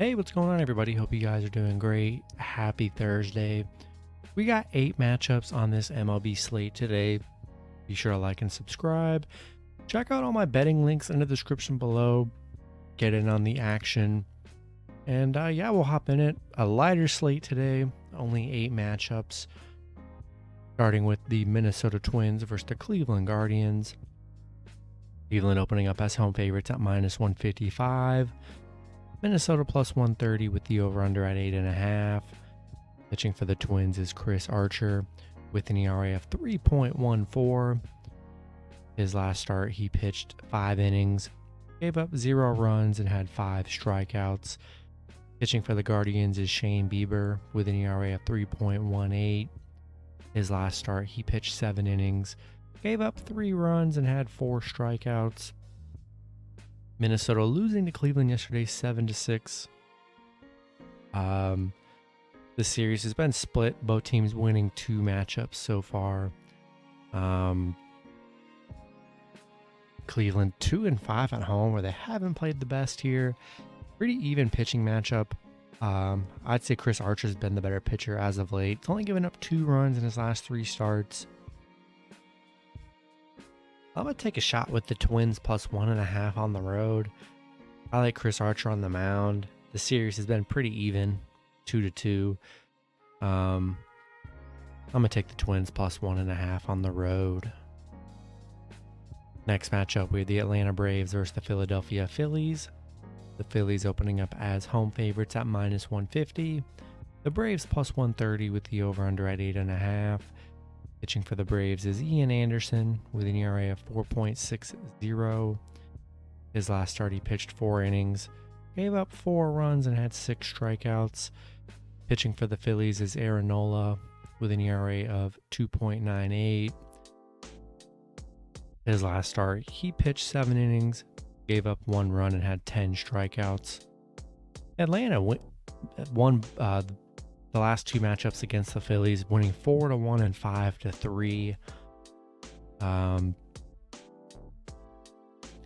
Hey, what's going on, everybody? Hope you guys are doing great. Happy Thursday. We got 8 matchups on this MLB slate today. Be sure to like and subscribe. Check out all my betting links in the description below. Get in on the action. And yeah, we'll hop in it. A lighter slate today. Only 8 matchups. Starting with the Minnesota Twins versus the Cleveland Guardians. Cleveland opening up as home favorites at -155. Minnesota plus 130 with the over-under at 8.5. Pitching for the Twins is Chris Archer with an ERA of 3.14. His last start, he pitched 5 innings, gave up 0 runs, and had 5 strikeouts. Pitching for the Guardians is Shane Bieber with an ERA of 3.18. His last start, he pitched 7 innings, gave up 3 runs, and had 4 strikeouts. Minnesota losing to Cleveland yesterday 7-6. The series has been split, both teams winning 2 matchups so far. Cleveland 2-5 at home, where they haven't played the best here. Pretty even pitching matchup. I'd say Chris Archer's been the better pitcher as of late. He's only given up 2 runs in his last 3 starts. I'm going to take a shot with the Twins plus 1.5 on the road. I like Chris Archer on the mound. The series has been pretty even, 2-2. I'm going to take the Twins plus 1.5 on the road. Next matchup, we have the Atlanta Braves versus the Philadelphia Phillies. The Phillies opening up as home favorites at -150. The Braves plus 130 with the over-under at 8.5. Pitching for the Braves is Ian Anderson with an ERA of 4.60. His last start, he pitched 4 innings, gave up 4 runs, and had 6 strikeouts. Pitching for the Phillies is Aaron Nola with an ERA of 2.98. His last start, he pitched 7 innings, gave up 1 run, and had 10 strikeouts. Atlanta won the last 2 matchups against the Phillies, winning 4-1 and 5-3.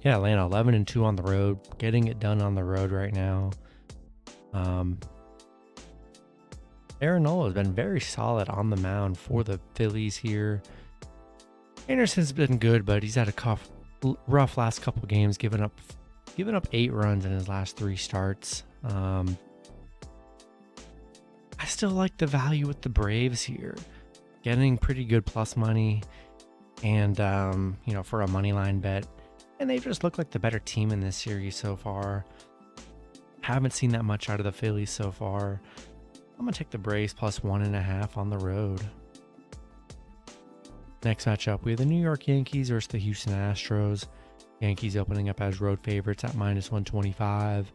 Atlanta 11-2 on the road, getting it done on the road right now. Aaron Nola has been very solid on the mound for the Phillies here. Anderson's been good, but he's had a rough last couple games, giving up 8 runs in his last 3 starts. I still like the value with the Braves here, getting pretty good plus money, and for a money line bet. And they just look like the better team in this series so far. Haven't seen that much out of the Phillies so far. I'm gonna take the Braves plus 1.5 on the road. Next matchup, we have the New York Yankees versus the Houston Astros. Yankees opening up as road favorites at -125.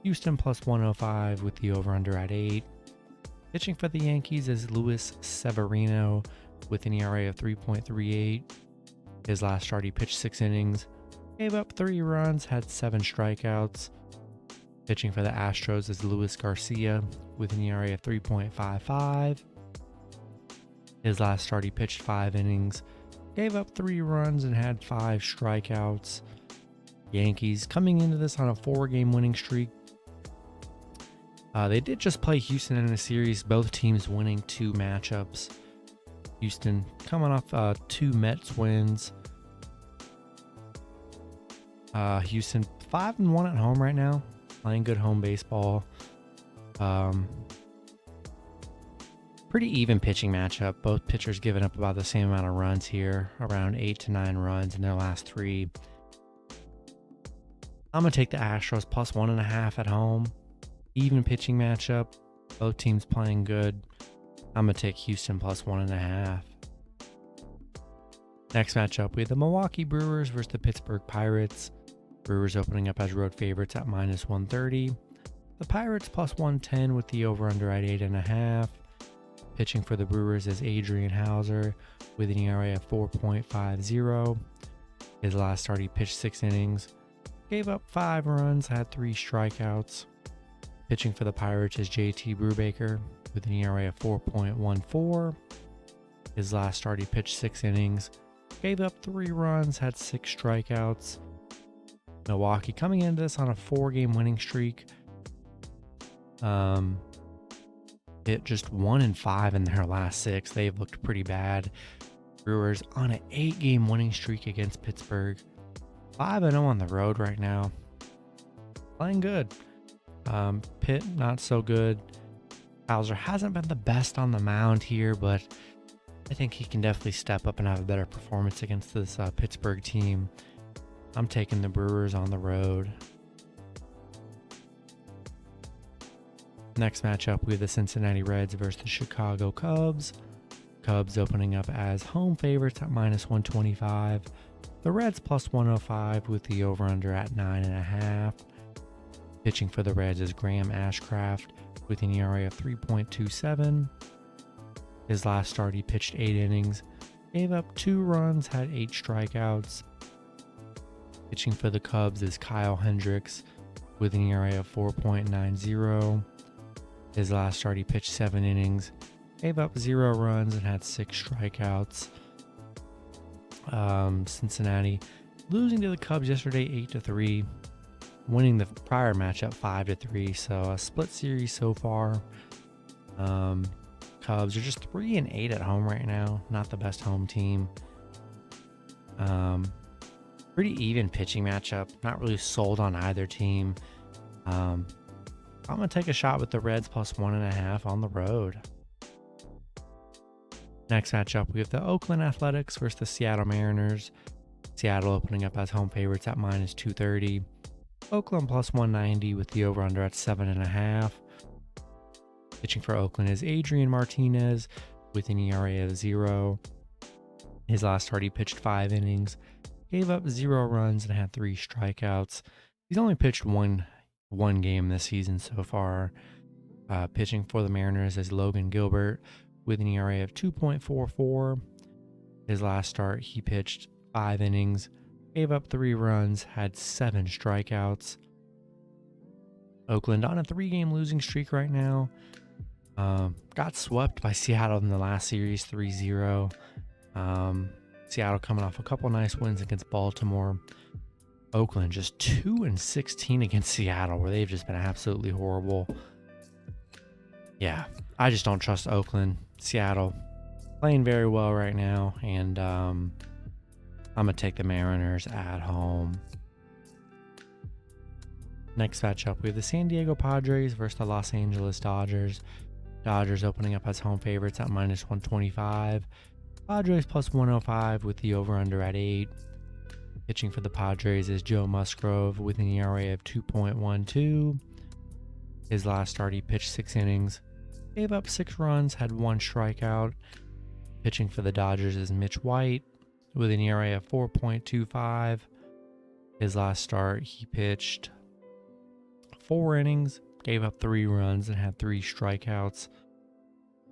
Houston plus 105 with the over-under at 8. Pitching for the Yankees is Luis Severino with an ERA of 3.38. His last start, he pitched 6 innings, gave up 3 runs, had 7 strikeouts. Pitching for the Astros is Luis Garcia with an ERA of 3.55. His last start, he pitched 5 innings, gave up 3 runs, and had 5 strikeouts. Yankees coming into this on a 4-game winning streak. They did just play Houston in a series, both teams winning 2 matchups. Houston coming off 2 Mets wins. Houston 5-1 at home right now, playing good home baseball. Pretty even pitching matchup. Both pitchers giving up about the same amount of runs here, around 8 to 9 runs in their last 3. I'm going to take the Astros plus 1.5 at home. Even pitching matchup, both teams playing good. I'm going to take Houston plus 1.5. Next matchup, we have the Milwaukee Brewers versus the Pittsburgh Pirates. Brewers opening up as road favorites at -130. The Pirates plus 110 with the over-under at 8.5. Pitching for the Brewers is Adrian Hauser with an ERA of 4.50. His last start, he pitched 6 innings, gave up 5 runs, had 3 strikeouts. Pitching for the Pirates is JT Brubaker with an ERA of 4.14. His last start, he pitched 6 innings, gave up 3 runs, had 6 strikeouts. Milwaukee coming into this on a 4-game winning streak. Hit just 1-5 in their last 6. They've looked pretty bad. Brewers on an 8-game winning streak against Pittsburgh. 5-0 on the road right now. Playing good. Pitt, not so good. Hauser hasn't been the best on the mound here, but I think he can definitely step up and have a better performance against this Pittsburgh team. I'm taking the Brewers on the road. Next matchup, we have the Cincinnati Reds versus the Chicago Cubs. Cubs opening up as home favorites at -125. The Reds +105 with the over-under at 9.5. Pitching for the Reds is Graham Ashcraft with an ERA of 3.27. His last start, he pitched 8 innings, gave up 2 runs, had 8 strikeouts. Pitching for the Cubs is Kyle Hendricks with an ERA of 4.90. His last start, he pitched 7 innings, gave up 0 runs, and had 6 strikeouts. Cincinnati losing to the Cubs yesterday 8-3, winning the prior matchup 5-3, so a split series so far. Cubs are just 3-8 at home right now, not the best home team. Pretty even pitching matchup, not really sold on either team. I'm going to take a shot with the Reds +1.5 on the road. Next matchup, we have the Oakland Athletics versus the Seattle Mariners. Seattle opening up as home favorites at -230. Oakland +190 with the over-under at 7.5. Pitching for Oakland is Adrian Martinez with an ERA of 0. His last start, he pitched 5 innings, gave up 0 runs, and had 3 strikeouts. He's only pitched one game this season so far. Pitching for the Mariners is Logan Gilbert with an ERA of 2.44. His last start, he pitched 5 innings, gave up 3 runs, had 7 strikeouts. Oakland on a 3-game losing streak right now. Got swept by Seattle in the last series 3-0. Seattle coming off a couple nice wins against Baltimore. Oakland just 2-16 against Seattle, where they've just been absolutely horrible. Yeah, I just don't trust Oakland. Seattle playing very well right now, and I'm going to take the Mariners at home. Next matchup, we have the San Diego Padres versus the Los Angeles Dodgers. Dodgers opening up as home favorites at -125. Padres +105 with the over-under at 8. Pitching for the Padres is Joe Musgrove with an ERA of 2.12. His last start, he pitched 6 innings, gave up 6 runs, had 1 strikeout. Pitching for the Dodgers is Mitch White with an ERA of 4.25. His last start, he pitched 4 innings, gave up 3 runs, and had 3 strikeouts.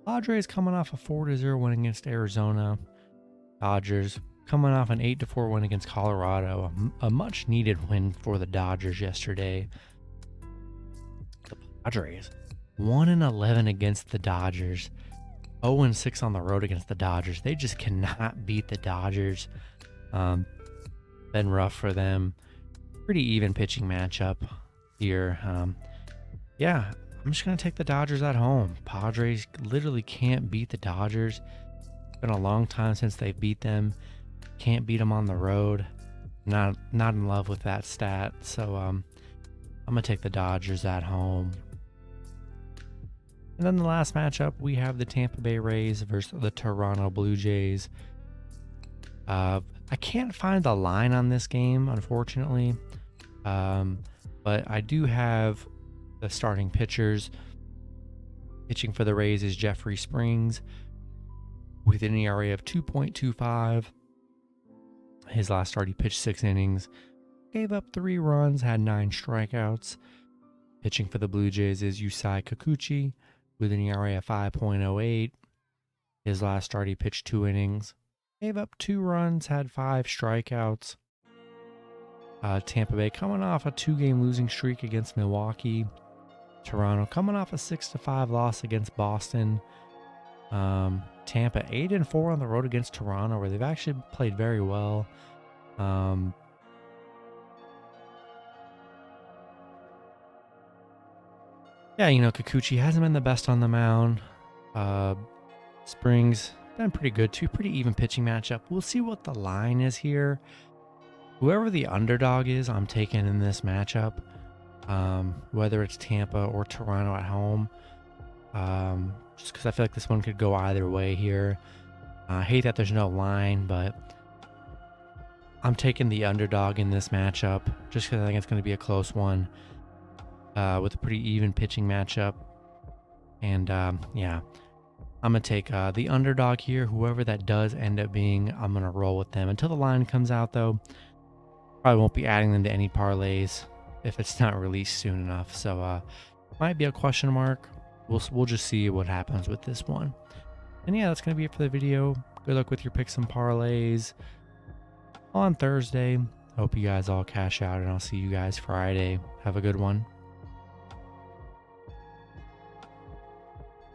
Padres coming off a 4-0 win against Arizona. Dodgers coming off an 8-4 win against Colorado. A much needed win for the Dodgers yesterday. The Padres 1-11 against the Dodgers. 0-6 on the road against the Dodgers. They just cannot beat the Dodgers. Been rough for them. Pretty even pitching matchup here. Yeah, I'm just going to take the Dodgers at home. Padres literally can't beat the Dodgers. It's been a long time since they've beat them. Can't beat them on the road. Not in love with that stat. So I'm going to take the Dodgers at home. And then the last matchup, we have the Tampa Bay Rays versus the Toronto Blue Jays. I can't find the line on this game, unfortunately. But I do have the starting pitchers. Pitching for the Rays is Jeffrey Springs with an ERA of 2.25. His last start, he pitched 6 innings, gave up 3 runs, had 9 strikeouts. Pitching for the Blue Jays is Yusei Kikuchi with an ERA of 5.08. His last start, he pitched 2 innings, gave up 2 runs, had 5 strikeouts. Tampa Bay coming off a 2-game losing streak against Milwaukee. Toronto coming off a 6-5 loss against Boston. Tampa 8-4 on the road against Toronto, where they've actually played very well. Yeah, Kikuchi hasn't been the best on the mound. Springs been pretty good too. Pretty even pitching matchup. We'll see what the line is here. Whoever the underdog is, I'm taking in this matchup. Whether it's Tampa or Toronto at home. Just because I feel like this one could go either way here. I hate that there's no line, but I'm taking the underdog in this matchup just because I think it's going to be a close one with a pretty even pitching matchup. And yeah, I'm going to take the underdog here. Whoever that does end up being, I'm going to roll with them until the line comes out, though. Probably won't be adding them to any parlays if it's not released soon enough. So might be a question mark. We'll just see what happens with this one. And yeah, that's going to be it for the video. Good luck with your picks and parlays on Thursday. Hope you guys all cash out, and I'll see you guys Friday. Have a good one.